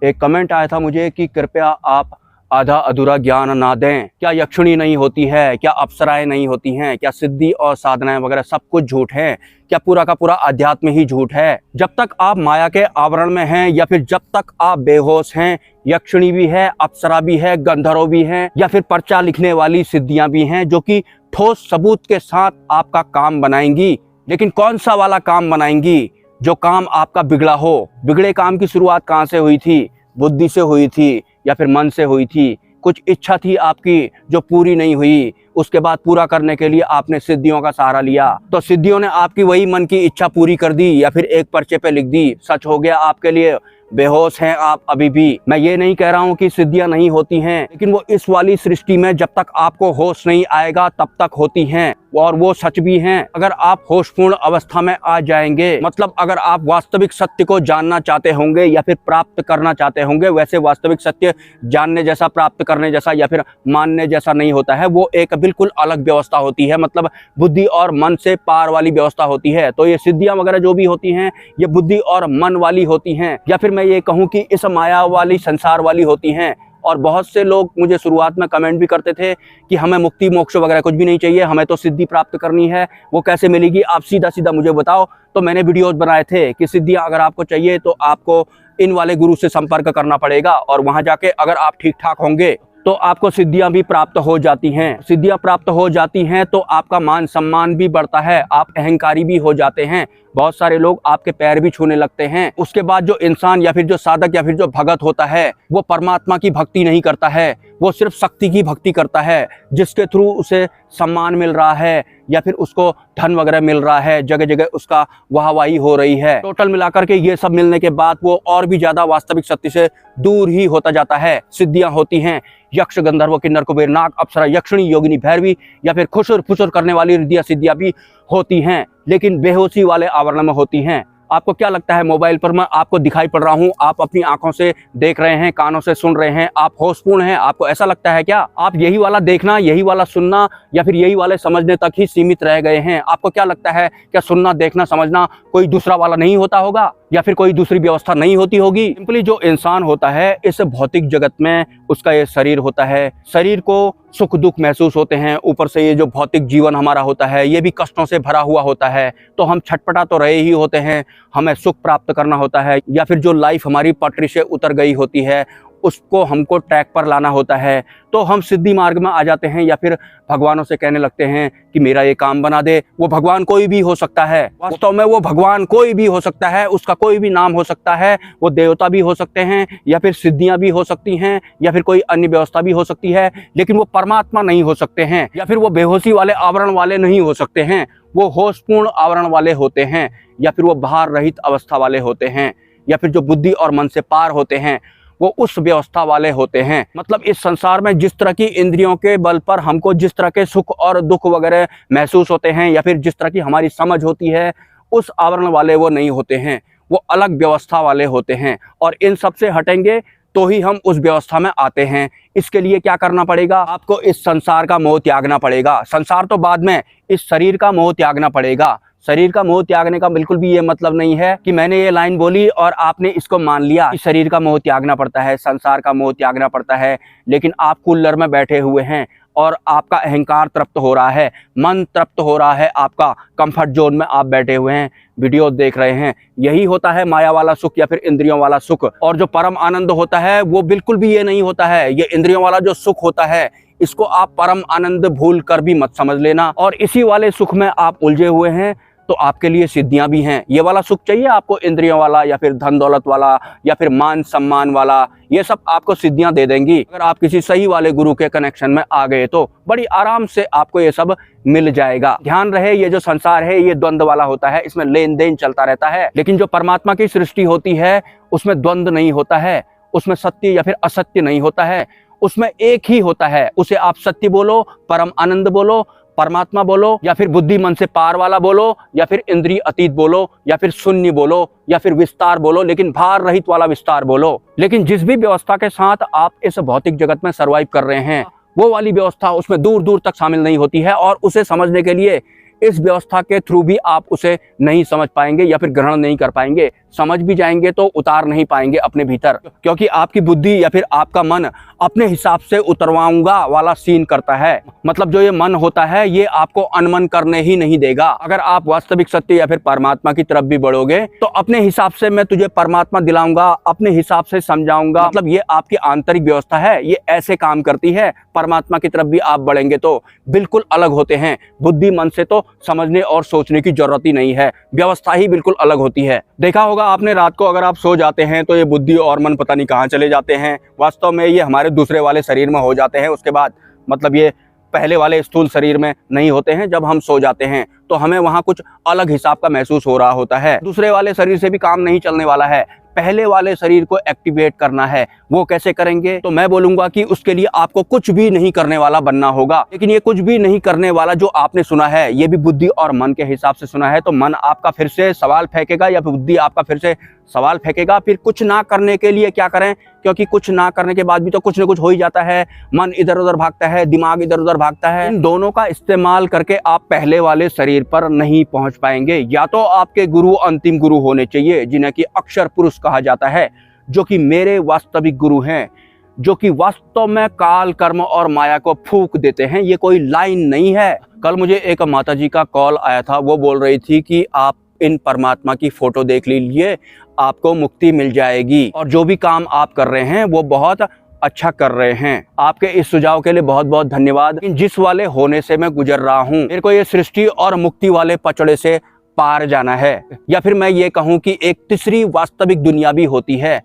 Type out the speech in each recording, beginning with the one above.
एक कमेंट आया था मुझे कि कृपया आप आधा अधूरा ज्ञान ना दें। क्या यक्षिणी नहीं होती है? क्या अप्सराएं नहीं होती हैं? क्या सिद्धि और साधनाएं वगैरह सब कुछ झूठ है? क्या पूरा का पूरा अध्यात्म ही झूठ है? जब तक आप माया के आवरण में हैं या फिर जब तक आप बेहोश हैं, यक्षिणी भी है, अप्सरा भी है, गंधर्व भी हैं, या फिर पर्चा लिखने वाली सिद्धियां भी हैं जो कि ठोस सबूत के साथ आपका काम बनाएंगी। लेकिन कौन सा वाला काम बनाएंगी? जो काम आपका बिगड़ा हो। बिगड़े काम की शुरुआत कहाँ से हुई थी? बुद्धि से हुई थी या फिर मन से हुई थी? कुछ इच्छा थी आपकी जो पूरी नहीं हुई, उसके बाद पूरा करने के लिए आपने सिद्धियों का सहारा लिया, तो सिद्धियों ने आपकी वही मन की इच्छा पूरी कर दी या फिर एक पर्चे पे लिख दी। सच हो गया आपके लिए, बेहोश हैं आप अभी भी। मैं ये नहीं कह रहा हूँ कि सिद्धियां नहीं होती हैं, लेकिन वो इस वाली सृष्टि में जब तक आपको होश नहीं आएगा तब तक होती हैं, और वो सच भी हैं। अगर आप होशपूर्ण अवस्था में आ जाएंगे, मतलब अगर आप वास्तविक सत्य को जानना चाहते होंगे या फिर प्राप्त करना चाहते होंगे, वैसे वास्तविक सत्य जानने जैसा, प्राप्त करने जैसा या फिर मानने जैसा नहीं होता है। वो एक बिल्कुल अलग व्यवस्था होती है, मतलब बुद्धि और मन से पार वाली व्यवस्था होती है। तो ये सिद्धियां वगैरह जो भी होती हैं, ये बुद्धि और मन वाली होती हैं, या फिर मैं ये कहूँ कि इस माया वाली, संसार वाली होती हैं। और बहुत से लोग मुझे शुरुआत में कमेंट भी करते थे कि हमें मुक्ति मोक्ष वगैरह कुछ भी नहीं चाहिए, हमें तो सिद्धि प्राप्त करनी है। वो कैसे मिलेगी? आप सीधा सीधा मुझे बताओ। तो मैंने वीडियोस बनाए थे कि सिद्धियां अगर आपको चाहिए तो आपको इन वाले गुरु से संपर्क करना पड़ेगा, और वहां जाके अगर आप ठीक ठाक होंगे तो आपको सिद्धियां भी प्राप्त हो जाती हैं। सिद्धियां प्राप्त हो जाती हैं तो आपका मान सम्मान भी बढ़ता है, आप अहंकारी भी हो जाते हैं। बहुत सारे लोग आपके पैर भी छूने लगते हैं। उसके बाद जो इंसान या फिर जो साधक या फिर जो भगत होता है, वो परमात्मा की भक्ति नहीं करता है, वो सिर्फ शक्ति की भक्ति करता है, जिसके थ्रू उसे सम्मान मिल रहा है या फिर उसको धन वगैरह मिल रहा है, जगह जगह उसका वाहवाही हो रही है। टोटल मिलाकर के ये सब मिलने के बाद वो और भी ज्यादा वास्तविक सत्य से दूर ही होता जाता है। सिद्धियां होती हैं यक्ष, गंधर्व, किन्नर, कुबेर, नाग, अप्सरा, यक्षिणी, योगिनी, भैरवी या फिर खुसुर फुसुर करने वाली रिद्धियां सिद्धियां भी होती हैं, लेकिन बेहोशी वाले आवरण में होती हैं। आपको क्या लगता है? मोबाइल पर मैं आपको दिखाई पड़ रहा हूं, आप अपनी आंखों से देख रहे हैं, कानों से सुन रहे हैं, आप होशपूर्ण हैं, आपको ऐसा लगता है क्या? आप यही वाला देखना, यही वाला सुनना या फिर यही वाले समझने तक ही सीमित रह गए हैं? आपको क्या लगता है, क्या सुनना, देखना, समझना कोई दूसरा वाला नहीं होता होगा या फिर कोई दूसरी व्यवस्था नहीं होती होगी? सिंपली जो इंसान होता है इस भौतिक जगत में, उसका ये शरीर होता है, शरीर को सुख दुख महसूस होते हैं, ऊपर से ये जो भौतिक जीवन हमारा होता है ये भी कष्टों से भरा हुआ होता है। तो हम छटपटा तो रहे ही होते हैं, हमें सुख प्राप्त करना होता है, या फिर जो लाइफ हमारी पटरी से उतर गई होती है उसको हमको ट्रैक पर लाना होता है। तो हम सिद्धि मार्ग में आ जाते हैं या फिर भगवानों से कहने लगते हैं कि मेरा ये काम बना दे। वो भगवान कोई भी हो सकता है, वास्तव में वो भगवान कोई भी हो सकता है, उसका कोई भी नाम हो सकता है। वो देवता भी हो सकते हैं या फिर सिद्धियां भी हो सकती हैं या फिर कोई अन्य व्यवस्था भी हो सकती है, लेकिन वो परमात्मा नहीं हो सकते हैं, या फिर वो बेहोशी वाले आवरण वाले नहीं हो सकते हैं। वो होशपूर्ण आवरण वाले होते हैं, या फिर वो भार रहित अवस्था वाले होते हैं, या फिर जो बुद्धि और मन से पार होते हैं, वो उस व्यवस्था वाले होते हैं। मतलब इस संसार में जिस तरह की इंद्रियों के बल पर हमको जिस तरह के सुख और दुख वगैरह महसूस होते हैं या फिर जिस तरह की हमारी समझ होती है, उस आवरण वाले वो नहीं होते हैं, वो अलग व्यवस्था वाले होते हैं। और इन सब से हटेंगे तो ही हम उस व्यवस्था में आते हैं। इसके लिए क्या करना पड़ेगा? आपको इस संसार का मोह त्यागना पड़ेगा। संसार तो बाद में, इस शरीर का मोह त्यागना पड़ेगा। शरीर का मोह त्यागने का बिल्कुल भी ये मतलब नहीं है कि मैंने ये लाइन बोली और आपने इसको मान लिया कि शरीर का मोह त्यागना पड़ता है, संसार का मोह त्यागना पड़ता है। लेकिन आप कूलर में बैठे हुए हैं और आपका अहंकार तृप्त हो रहा है, मन तृप्त हो रहा है, आपका कंफर्ट जोन में आप बैठे हुए हैं, वीडियो देख रहे हैं। यही होता है माया वाला सुख या फिर इंद्रियों वाला सुख। और जो परम आनंद होता है वो बिल्कुल भी ये नहीं होता है। ये इंद्रियों वाला जो सुख होता है, इसको आप परम आनंद भूल कर भी मत समझ लेना। और इसी वाले सुख में आप उलझे हुए हैं, तो आपके लिए सिद्धियां भी हैं। ये वाला सुख चाहिए आपको, इंद्रियों वाला या फिर धन दौलत वाला या फिर मान सम्मान वाला, ये सब आपको सिद्धियां दे देंगी। अगर आप किसी सही वाले गुरु के कनेक्शन में आ गए तो बड़ी आराम से आपको ये सब मिल जाएगा। ध्यान रहे, ये जो संसार है ये द्वंद्व वाला होता है, इसमें लेन देन चलता रहता है। लेकिन जो परमात्मा की सृष्टि होती है उसमें द्वंद्व नहीं होता है, उसमें सत्य या फिर असत्य नहीं होता है, उसमें एक ही होता है। उसे आप सत्य बोलो, परम आनंद बोलो, परमात्मा बोलो, या फिर बुद्धि मन से पार वाला बोलो, या फिर इंद्रिय अतीत बोलो, या फिर शून्य बोलो, या फिर विस्तार बोलो, लेकिन भार रहित वाला विस्तार बोलो। लेकिन जिस भी व्यवस्था के साथ आप इस भौतिक जगत में सर्वाइव कर रहे हैं, वो वाली व्यवस्था उसमें दूर दूर तक शामिल नहीं होती है। और उसे समझने के लिए इस व्यवस्था के थ्रू भी आप उसे नहीं समझ पाएंगे या फिर ग्रहण नहीं कर पाएंगे। समझ भी जाएंगे तो उतार नहीं पाएंगे अपने भीतर, क्योंकि आपकी बुद्धि या फिर आपका मन अपने हिसाब से उतरवाऊंगा वाला सीन करता है। मतलब जो ये मन होता है ये आपको अनमन करने ही नहीं देगा। अगर आप वास्तविक सत्य या फिर परमात्मा की तरफ भी बढ़ोगे तो अपने हिसाब से मैं तुझे परमात्मा दिलाऊंगा, अपने हिसाब से समझाऊंगा। मतलब ये आपकी आंतरिक व्यवस्था है, ये ऐसे काम करती है। परमात्मा की तरफ भी आप बढ़ेंगे तो बिल्कुल अलग होते हैं। बुद्धि मन से तो समझने और सोचने की जरूरत ही नहीं है, व्यवस्था ही बिल्कुल अलग होती है। देखा होगा आपने, रात को अगर आप सो जाते हैं तो ये बुद्धि और मन पता नहीं कहाँ चले जाते हैं। वास्तव में ये हमारे दूसरे वाले शरीर में हो जाते हैं उसके बाद। मतलब ये पहले वाले स्थूल शरीर में नहीं होते हैं। जब हम सो जाते हैं तो हमें वहाँ कुछ अलग हिसाब का महसूस हो रहा होता है। दूसरे वाले शरीर से भी काम नहीं चलने वाला है, पहले वाले शरीर को एक्टिवेट करना है। वो कैसे करेंगे? तो मैं बोलूंगा कि उसके लिए आपको कुछ भी नहीं करने वाला बनना होगा। लेकिन ये कुछ भी नहीं करने वाला जो आपने सुना है ये भी बुद्धि और मन के हिसाब से सुना है। तो मन आपका फिर से सवाल फेंकेगा या फिर बुद्धि आपका फिर से सवाल फेंकेगा। फिर कुछ ना करने के लिए क्या करें? क्योंकि कुछ ना करने के बाद भी तो कुछ ना कुछ हो ही जाता है। मन इधर उधर भागता है, दिमाग इधर उधर भागता है। इन दोनों का इस्तेमाल करके आप पहले वाले शरीर पर नहीं पहुंच पाएंगे। या तो आपके गुरु अंतिम गुरु होने चाहिए जिन्हें कि अक्षर पुरुष कहा जाता है, जो कि मेरे वास्तविक गुरु हैं, जो कि वास्तव में काल कर्म और माया को फूंक देते हैं। ये कोई लाइन नहीं है। कल मुझे एक माताजी का कॉल आया था, वो बोल रही थी कि आप इन परमात्मा की फोटो देख लीजिए, आपको मुक्ति मिल जाएगी और जो भी काम आप कर रहे हैं वो बहुत अच्छा कर रहे हैं। आपके इस सुझाव के लिए बहुत बहुत धन्यवाद। जिस वाले होने से मैं गुजर रहा हूँ, मेरे को ये सृष्टि और मुक्ति वाले पचड़े से पार जाना है, या फिर मैं ये कहूँ कि एक तीसरी वास्तविक दुनिया भी होती है।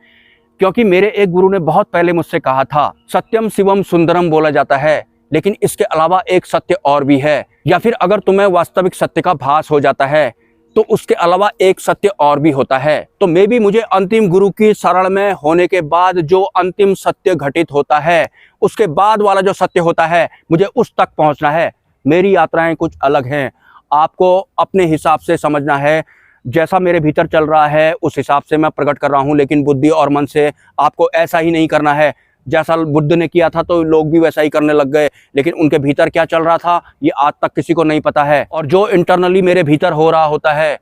क्योंकि मेरे एक गुरु ने बहुत पहले मुझसे कहा था, सत्यम शिवम सुंदरम बोला जाता है, लेकिन इसके अलावा एक सत्य और भी है। या फिर अगर तुम्हें वास्तविक सत्य का भास हो जाता है तो उसके अलावा एक सत्य और भी होता है। तो मे भी मुझे अंतिम गुरु की शरण में होने के बाद जो अंतिम सत्य घटित होता है, उसके बाद वाला जो सत्य होता है, मुझे उस तक पहुंचना है। मेरी यात्राएं कुछ अलग हैं, आपको अपने हिसाब से समझना है। जैसा मेरे भीतर चल रहा है उस हिसाब से मैं प्रकट कर रहा हूं, लेकिन बुद्धि और मन से आपको ऐसा ही नहीं करना है। जैसा बुद्ध ने किया था तो लोग भी वैसा ही करने लग गए, लेकिन उनके भीतर क्या चल रहा था ये आज तक किसी को नहीं पता है। और जो इंटरनली मेरे भीतर हो रहा होता है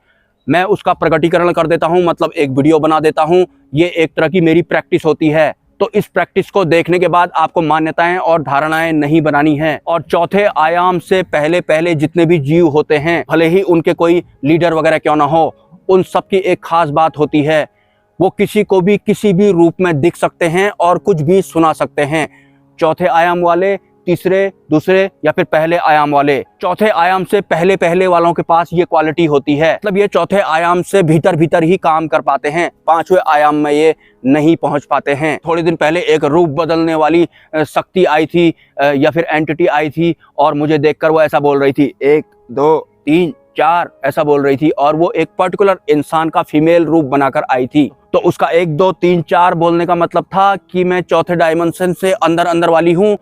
मैं उसका प्रकटीकरण कर देता हूं, मतलब एक वीडियो बना देता हूं। ये एक तरह की मेरी प्रैक्टिस होती है। तो इस प्रैक्टिस को देखने के बाद आपको मान्यताएं और धारणाएं नहीं बनानी है। और चौथे आयाम से पहले पहले जितने भी जीव होते हैं, भले ही उनके कोई लीडर वगैरह क्यों ना हो, उन सबकी एक खास बात होती है, वो किसी को भी किसी भी रूप में दिख सकते हैं और कुछ भी सुना सकते हैं। चौथे आयाम वाले, तीसरे, दूसरे या फिर पहले आयाम वाले। चौथे आयाम से पहले पहले वालों के पास ये क्वालिटी होती है। मतलब ये चौथे आयाम से भीतर भीतर ही काम कर पाते हैं, पांचवें आयाम में ये नहीं पहुंच पाते हैं। थोड़े दिन पहले एक रूप बदलने वाली शक्ति आई थी या फिर एंटिटी आई थी और मुझे देखकर वो ऐसा बोल रही थी, 1 2 3 4 ऐसा बोल रही थी। और वो एक पर्टिकुलर इंसान का फीमेल रूप बनाकर आई थी। तो उसका 1 2 3 4 बोलने का मतलब था कि मैं चौथे डायमेंशन से अंदर अंदर वाली हूँ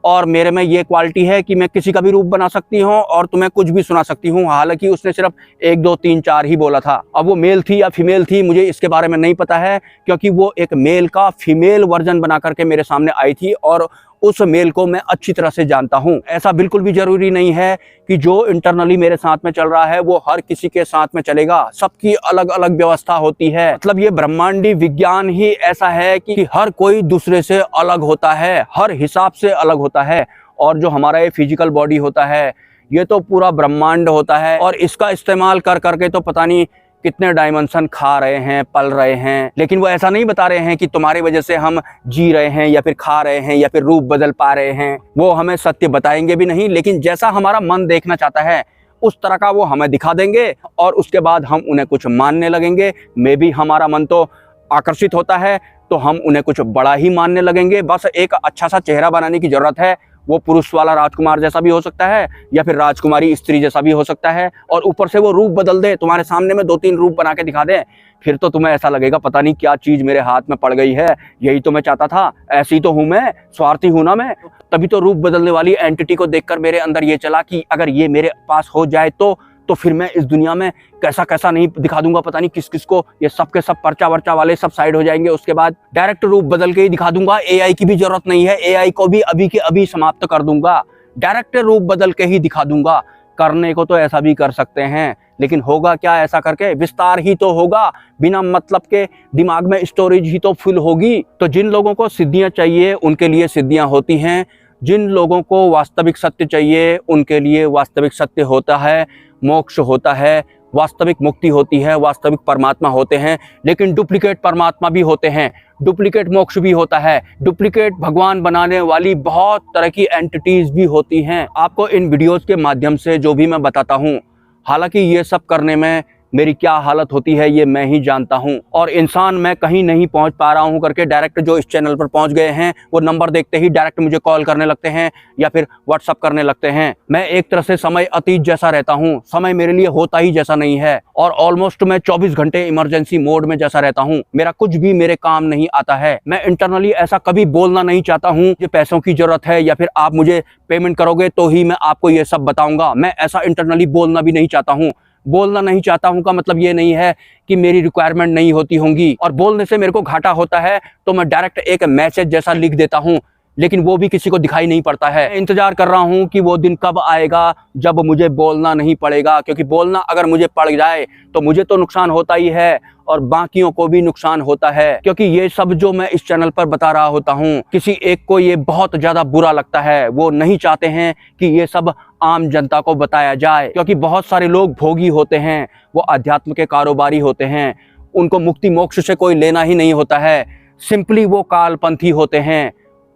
और मेरे में ये क्वालिटी है कि मैं किसी का भी रूप बना सकती हूँ और तुम्हें कुछ भी सुना सकती हूँ। हालांकि उसने सिर्फ 1 2 3 4 ही बोला था। अब वो मेल थी या फीमेल थी मुझे इसके बारे में नहीं पता है, क्योंकि वो एक मेल का फीमेल वर्जन बना करके मेरे सामने आई थी और उस मेल को मैं अच्छी तरह से जानता हूं। ऐसा बिल्कुल भी जरूरी नहीं है कि जो इंटरनली मेरे साथ में चल रहा है वो हर किसी के साथ में चलेगा। सबकी अलग अलग व्यवस्था होती है। मतलब ये ब्रह्मांडी विज्ञान ही ऐसा है कि हर कोई दूसरे से अलग होता है, हर हिसाब से अलग होता है। और जो हमारा ये फिजिकल बॉडी होता है ये तो पूरा ब्रह्मांड होता है और इसका इस्तेमाल कर करके तो पता नहीं कितने डायमेंशन खा रहे हैं, पल रहे हैं। लेकिन वो ऐसा नहीं बता रहे हैं कि तुम्हारी वजह से हम जी रहे हैं या फिर खा रहे हैं या फिर रूप बदल पा रहे हैं। वो हमें सत्य बताएंगे भी नहीं, लेकिन जैसा हमारा मन देखना चाहता है उस तरह का वो हमें दिखा देंगे और उसके बाद हम उन्हें कुछ मानने लगेंगे। मे भी हमारा मन तो आकर्षित होता है तो हम उन्हें कुछ बड़ा ही मानने लगेंगे। बस एक अच्छा सा चेहरा बनाने की जरूरत है। वो पुरुष वाला राजकुमार जैसा भी हो सकता है या फिर राजकुमारी स्त्री जैसा भी हो सकता है, और ऊपर से वो रूप बदल दे, तुम्हारे सामने में 2-3 रूप बना के दिखा दे। फिर तो तुम्हें ऐसा लगेगा पता नहीं क्या चीज मेरे हाथ में पड़ गई है, यही तो मैं चाहता था, ऐसी तो हूं मैं, स्वार्थी हूं ना मैं। तभी तो रूप बदलने वाली एंटिटी को देखकर मेरे अंदर ये चला कि अगर ये मेरे पास हो जाए तो फिर मैं इस दुनिया में कैसा कैसा नहीं दिखा दूंगा, पता नहीं किस किस को। ये सब के सब पर्चा वर्चा वाले सब साइड हो जाएंगे। उसके बाद डायरेक्ट रूप बदल के ही दिखा दूंगा। एआई की भी जरूरत नहीं है, एआई को भी अभी के अभी समाप्त कर दूंगा। डायरेक्ट रूप बदल के ही दिखा दूंगा, करने को तो ऐसा भी कर सकते हैं, लेकिन होगा क्या ऐसा करके? विस्तार ही तो होगा, बिना मतलब के दिमाग में स्टोरेज ही तो फुल होगी। तो जिन लोगों को सिद्धियां चाहिए उनके लिए सिद्धियां होती हैं, जिन लोगों को वास्तविक सत्य चाहिए उनके लिए वास्तविक सत्य होता है, मोक्ष होता है, वास्तविक मुक्ति होती है, वास्तविक परमात्मा होते हैं। लेकिन डुप्लीकेट परमात्मा भी होते हैं, डुप्लीकेट मोक्ष भी होता है, डुप्लीकेट भगवान बनाने वाली बहुत तरह की एंटिटीज भी होती हैं। आपको इन वीडियोस के माध्यम से जो भी मैं बताता हूँ, हालांकि ये सब करने में मेरी क्या हालत होती है ये मैं ही जानता हूँ। और इंसान मैं कहीं नहीं पहुँच पा रहा हूँ करके डायरेक्ट जो इस चैनल पर पहुँच गए हैं वो नंबर देखते ही डायरेक्ट मुझे कॉल करने लगते हैं या फिर व्हाट्सअप करने लगते हैं। मैं एक तरह से समय अतीत जैसा रहता हूँ, समय मेरे लिए होता ही जैसा नहीं है, और ऑलमोस्ट मैं 24 घंटे इमरजेंसी मोड में जैसा रहता हूँ। मेरा कुछ भी मेरे काम नहीं आता है। मैं इंटरनली ऐसा कभी बोलना नहीं चाहता हूँ कि पैसों की जरूरत है या फिर आप मुझे पेमेंट करोगे तो ही मैं आपको ये सब बताऊंगा। मैं ऐसा इंटरनली बोलना भी नहीं चाहता हूँ। बोलना नहीं चाहता हूं का मतलब ये नहीं है कि मेरी रिक्वायरमेंट नहीं होती होंगी, और बोलने से मेरे को घाटा होता है तो मैं डायरेक्ट एक मैसेज जैसा लिख देता हूं, लेकिन वो भी किसी को दिखाई नहीं पड़ता है। इंतजार कर रहा हूं कि वो दिन कब आएगा जब मुझे बोलना नहीं पड़ेगा, क्योंकि बोलना अगर मुझे पड़ जाए तो मुझे तो नुकसान होता ही है और बाकियों को भी नुकसान होता है। क्योंकि ये सब जो मैं इस चैनल पर बता रहा होता हूँ, किसी एक को ये बहुत ज्यादा बुरा लगता है। वो नहीं चाहते हैं कि ये सब आम जनता को बताया जाए, क्योंकि बहुत सारे लोग भोगी होते हैं, वो अध्यात्म के कारोबारी होते हैं, उनको मुक्ति मोक्ष से कोई लेना ही नहीं होता है। सिंपली वो कालपंथी होते हैं,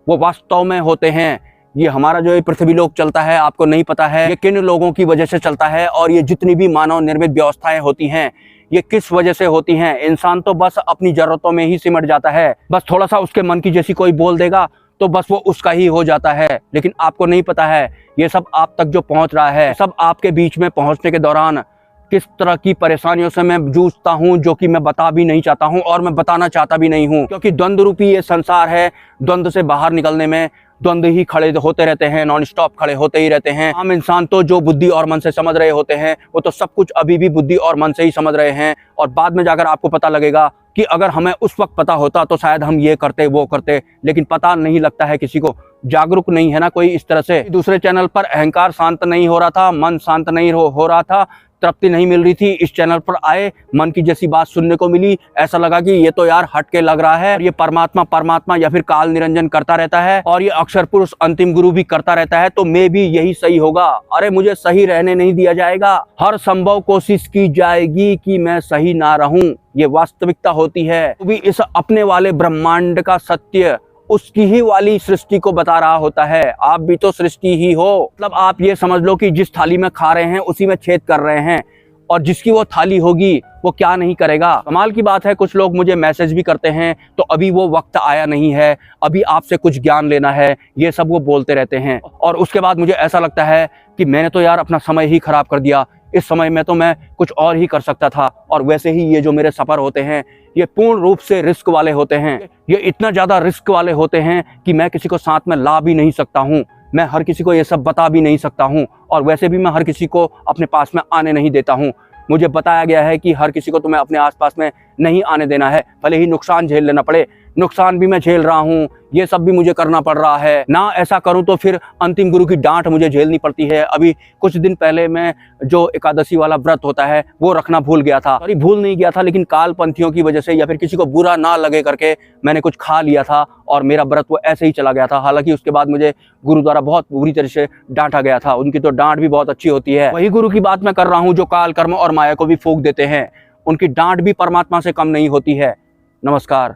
वो वास्तव में होते हैं। ये हमारा जो ये पृथ्वी लोक चलता है, आपको नहीं पता है ये किन लोगों की वजह से चलता है, और ये जितनी भी मानव निर्मित व्यवस्थाएं होती हैं ये किस वजह से होती हैं। इंसान तो बस अपनी जरूरतों में ही सिमट जाता है, बस थोड़ा सा उसके मन की जैसी कोई बोल देगा तो बस वो उसका ही हो जाता है। लेकिन आपको नहीं पता है ये सब आप तक जो पहुंच रहा है, सब आपके बीच में पहुंचने के दौरान किस तरह की परेशानियों से मैं जूझता हूं, जो कि मैं बता भी नहीं चाहता हूं और मैं बताना चाहता भी नहीं हूं। क्योंकि द्वंद्व रूपी ये संसार है, द्वंद्व से बाहर निकलने में द्वंद्व ही खड़े होते रहते हैं, नॉन स्टॉप खड़े होते ही रहते हैं। आम इंसान तो जो बुद्धि और मन से समझ रहे होते हैं वो तो सब कुछ अभी भी बुद्धि और मन से ही समझ रहे हैं, और बाद में जाकर आपको पता लगेगा कि अगर हमें उस वक्त पता होता तो शायद हम ये करते वो करते, लेकिन पता नहीं लगता है किसी को। जागरूक नहीं है ना कोई इस तरह से। दूसरे चैनल पर अहंकार शांत नहीं हो रहा था, मन शांत नहीं हो रहा था, तृप्ति नहीं मिल रही थी। इस चैनल पर आए, मन की जैसी बात सुनने को मिली, ऐसा लगा कि ये तो यार हटके लग रहा है, ये परमात्मा परमात्मा या फिर काल निरंजन करता रहता है और ये अक्षर पुरुष अंतिम गुरु भी करता रहता है, तो मैं भी यही सही होगा। अरे मुझे सही रहने नहीं दिया जाएगा, हर संभव कोशिश की जाएगी कि मैं सही ना रहूं। ये वास्तविकता होती है। तो भी इस अपने वाले ब्रह्मांड का सत्य उसकी ही वाली सृष्टि को बता रहा होता है। आप भी तो सृष्टि ही हो। मतलब आप ये समझ लो कि जिस थाली में खा रहे हैं उसी में छेद कर रहे हैं, और जिसकी वो थाली होगी वो क्या नहीं करेगा। कमाल की बात है, कुछ लोग मुझे मैसेज भी करते हैं तो अभी वो वक्त आया नहीं है, अभी आपसे कुछ ज्ञान लेना है, ये सब वो बोलते रहते हैं। और उसके बाद मुझे ऐसा लगता है कि मैंने तो यार अपना समय ही खराब कर दिया, इस समय में तो मैं कुछ और ही कर सकता था। और वैसे ही ये जो मेरे सफ़र होते हैं ये पूर्ण रूप से रिस्क वाले होते हैं। ये इतना ज़्यादा रिस्क वाले होते हैं कि मैं किसी को साथ में ला भी नहीं सकता हूँ, मैं हर किसी को ये सब बता भी नहीं सकता हूँ, और वैसे भी मैं हर किसी को अपने पास में आने नहीं देता हूँ। मुझे बताया गया है कि हर किसी को तुम्हें अपने आसपास में नहीं आने देना है, भले ही नुकसान झेल लेना पड़े। नुकसान भी मैं झेल रहा हूँ, ये सब भी मुझे करना पड़ रहा है। ना ऐसा करूँ तो फिर अंतिम गुरु की डांट मुझे झेलनी पड़ती है। अभी कुछ दिन पहले मैं जो एकादशी वाला व्रत होता है वो रखना भूल गया था। सॉरी, भूल नहीं गया था, लेकिन कालपंथियों की वजह से या फिर किसी को बुरा ना लगे करके मैंने कुछ खा लिया था और मेरा व्रत वो ऐसे ही चला गया था। हालांकि उसके बाद मुझे गुरु द्वारा बहुत बुरी तरह से डांटा गया था। उनकी तो डांट भी बहुत अच्छी होती है। वही गुरु की बात मैं कर रहा हूँ जो काल कर्म और माया को भी फूंक देते हैं। उनकी डांट भी परमात्मा से कम नहीं होती है। नमस्कार।